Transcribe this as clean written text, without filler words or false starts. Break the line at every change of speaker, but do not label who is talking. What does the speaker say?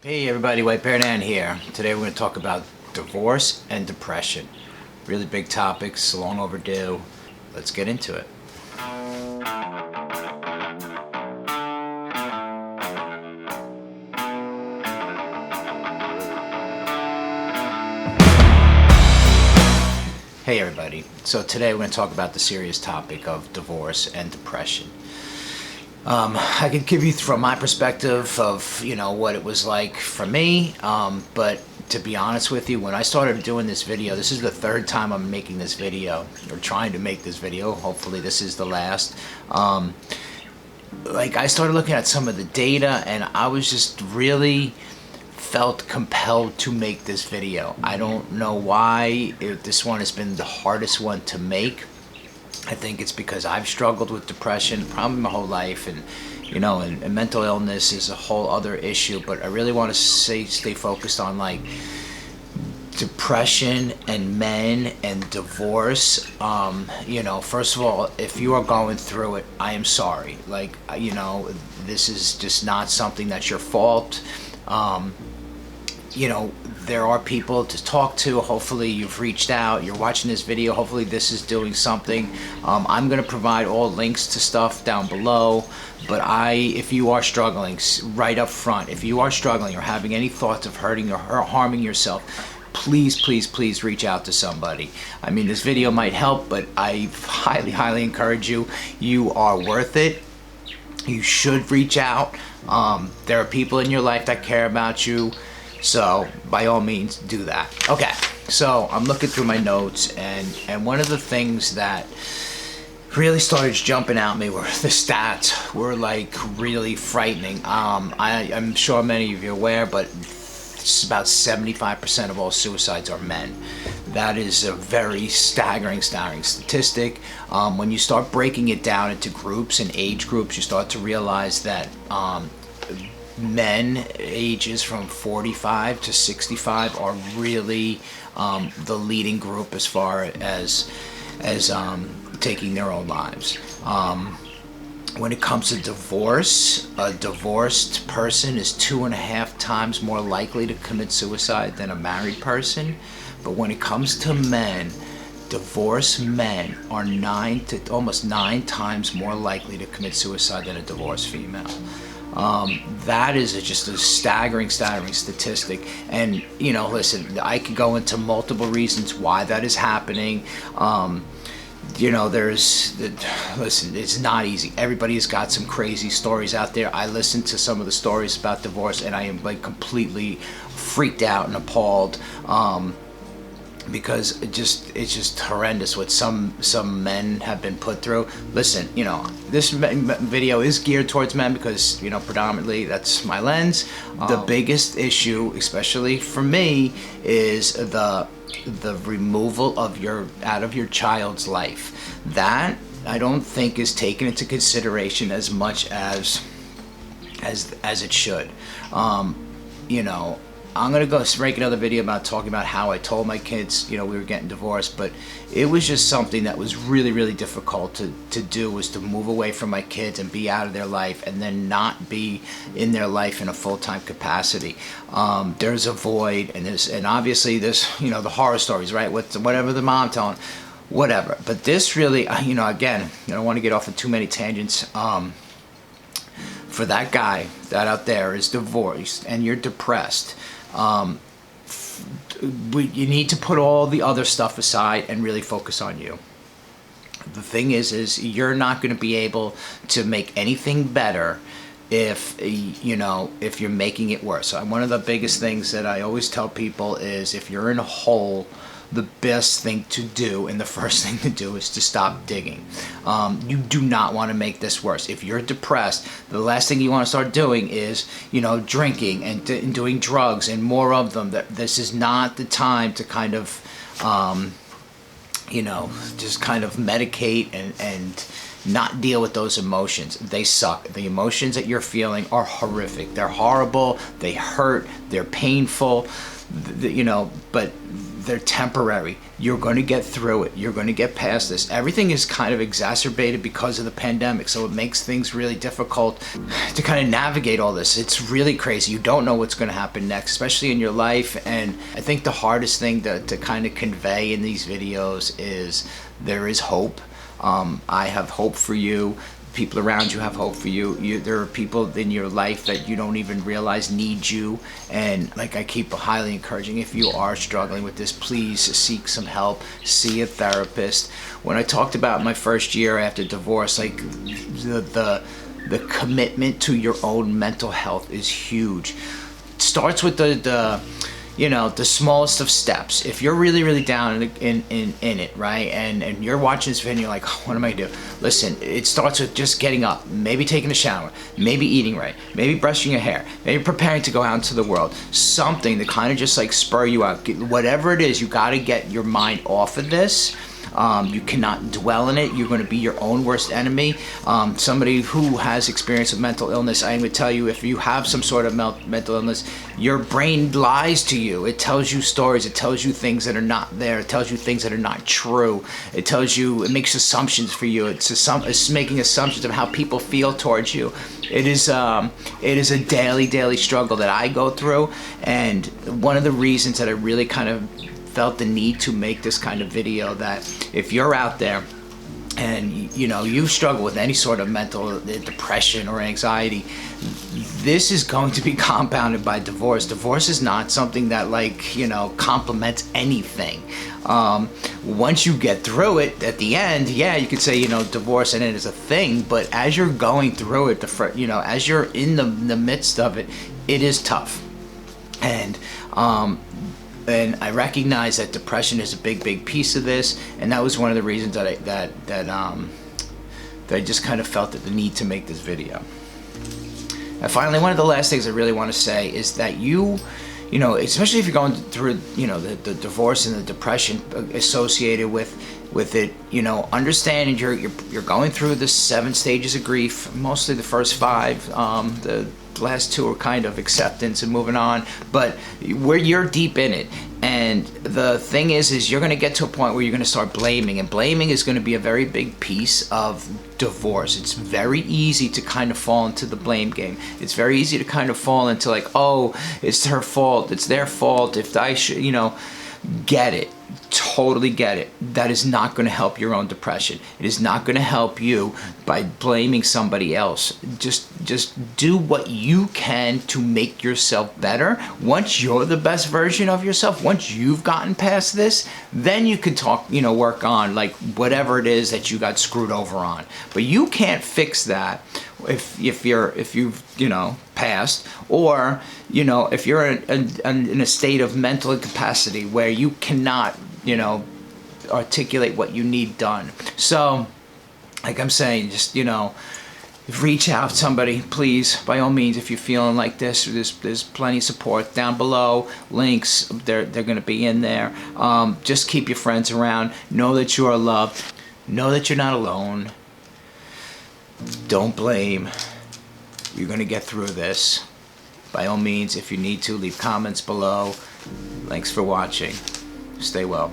Hey everybody, White Bear Dan here. Today we're going to talk about divorce and depression. Really big topics, long overdue. Let's get into it. Hey everybody. So today we're going to talk about the serious topic of divorce and depression. I could give you from my perspective of, what it was like for me, but to be honest with you, when I started doing this video, this is the third time I'm making this video, or trying to make this video. Hopefully this is the last. I started looking at some of the data, and I was just really felt compelled to make this video. I don't know why this one has been the hardest one to make. I think it's because I've struggled with depression probably my whole life, and and mental illness is a whole other issue, but I really want to stay focused on depression and men and divorce. First of all, if you are going through it, I am sorry. This is just not something that's your fault. There are people to talk to. Hopefully you've reached out, you're watching this video, hopefully this is doing something. I'm going to provide all links to stuff down below, but if you are struggling, right up front, if you are struggling or having any thoughts of hurting or harming yourself, please reach out to somebody. I mean, this video might help, but I highly encourage you. You are worth it. You should reach out. There are people in your life that care about you. So by all means, do that. Okay, so I'm looking through my notes, and one of the things that really started jumping at me were the stats were really frightening. I'm sure many of you are aware, but it's about 75% of all suicides are men. That is a very staggering statistic. When you start breaking it down into groups and age groups, you start to realize that men ages from 45 to 65 are really the leading group as far as taking their own lives. When it comes to divorce, a divorced person is 2.5 times more likely to commit suicide than a married person. But when it comes to men, divorced men are almost 9 times more likely to commit suicide than a divorced female. That is just a staggering statistic. And listen, I could go into multiple reasons why that is happening. Listen, it's not easy. Everybody's got some crazy stories out there. I listened to some of the stories about divorce, and I am completely freaked out and appalled. Because it's just horrendous what some men have been put through. Listen, this video is geared towards men because predominantly that's my lens. The biggest issue, especially for me, is the removal of out of your child's life. That I don't think is taken into consideration as much as it should. I'm gonna go make another video about talking about how I told my kids, we were getting divorced, but it was just something that was really difficult to do, was to move away from my kids and be out of their life, and then not be in their life in a full-time capacity. There's a void, and obviously there's, the horror stories, right? Whatever the mom telling, whatever. But this really, again, I don't want to get off on too many tangents. For that guy that out there is divorced and you're depressed, you need to put all the other stuff aside and really focus on you. The thing is you're not going to be able to make anything better if you're making it worse. So one of the biggest things that I always tell people is, if you're in a hole, the best thing to do and the first thing to do is to stop digging. You do not want to make this worse. If you're depressed, the last thing you want to start doing is drinking and doing drugs and more of them. This is not the time to kind of just kind of medicate and not deal with those emotions. They suck. The emotions that you're feeling are horrific. They're horrible. They hurt. They're painful. But they're temporary. You're going to get through it. You're going to get past this. Everything is kind of exacerbated because of the pandemic, so it makes things really difficult to kind of navigate all this. It's really crazy. You don't know what's going to happen next, especially in your life. And I think the hardest thing to kind of convey in these videos is there is hope. I have hope for you. People around you have hope for you. There are people in your life that you don't even realize need you. And like I keep highly encouraging, if you are struggling with this, please seek some help. See a therapist. When I talked about my first year after divorce, like the commitment to your own mental health is huge. It starts with the smallest of steps. If you're really down in it, right, and you're watching this video and you're like, oh, what am I gonna do? Listen, it starts with just getting up, maybe taking a shower, maybe eating right, maybe brushing your hair, maybe preparing to go out into the world. Something to kind of just like spur you out. Whatever it is, you gotta get your mind off of this. You cannot dwell in it. You're going to be your own worst enemy. Somebody who has experience of mental illness, I would tell you, if you have some sort of mental illness, your brain lies to you. It tells you stories. It tells you things that are not there. It tells you things that are not true. It makes assumptions for you. It's making assumptions of how people feel towards you. It is a daily struggle that I go through, and one of the reasons that I really kind of felt the need to make this kind of video, that if you're out there and you struggle with any sort of mental depression or anxiety, this is going to be compounded by divorce. Divorce is not something that complements anything. Once you get through it, at the end, yeah, you could say divorce and it is a thing, but as you're going through it, as you're in the midst of it, it is tough. And I recognize that depression is a big piece of this, and that was one of the reasons that I just kind of felt the need to make this video. And finally, one of the last things I really want to say is that especially if you're going through the divorce and the depression associated with it, understanding you're going through the 7 stages of grief, mostly the first 5. The last 2 are kind of acceptance and moving on, but where you're deep in it. And the thing is you're going to get to a point where you're going to start blaming, and blaming is going to be a very big piece of divorce. It's very easy to kind of fall into the blame game. It's very easy to kind of fall into like, oh, it's her fault, it's their fault, if I should, get it. Totally get it. That is not going to help your own depression. It is not going to help you by blaming somebody else. Just do what you can to make yourself better. Once you're the best version of yourself, once you've gotten past this, then you can work on like whatever it is that you got screwed over on. But you can't fix that if you've passed, or if you're in a state of mental incapacity where you cannot articulate what you need done. So like I'm saying, just reach out to somebody, please, by all means. If you're feeling like this, there's plenty of support down below. Links, they're going to be in there. Just keep your friends around. Know that you are loved. Know that you're not alone. Don't blame. You're going to get through this. By all means, if you need to, leave comments below. Thanks for watching. Stay well.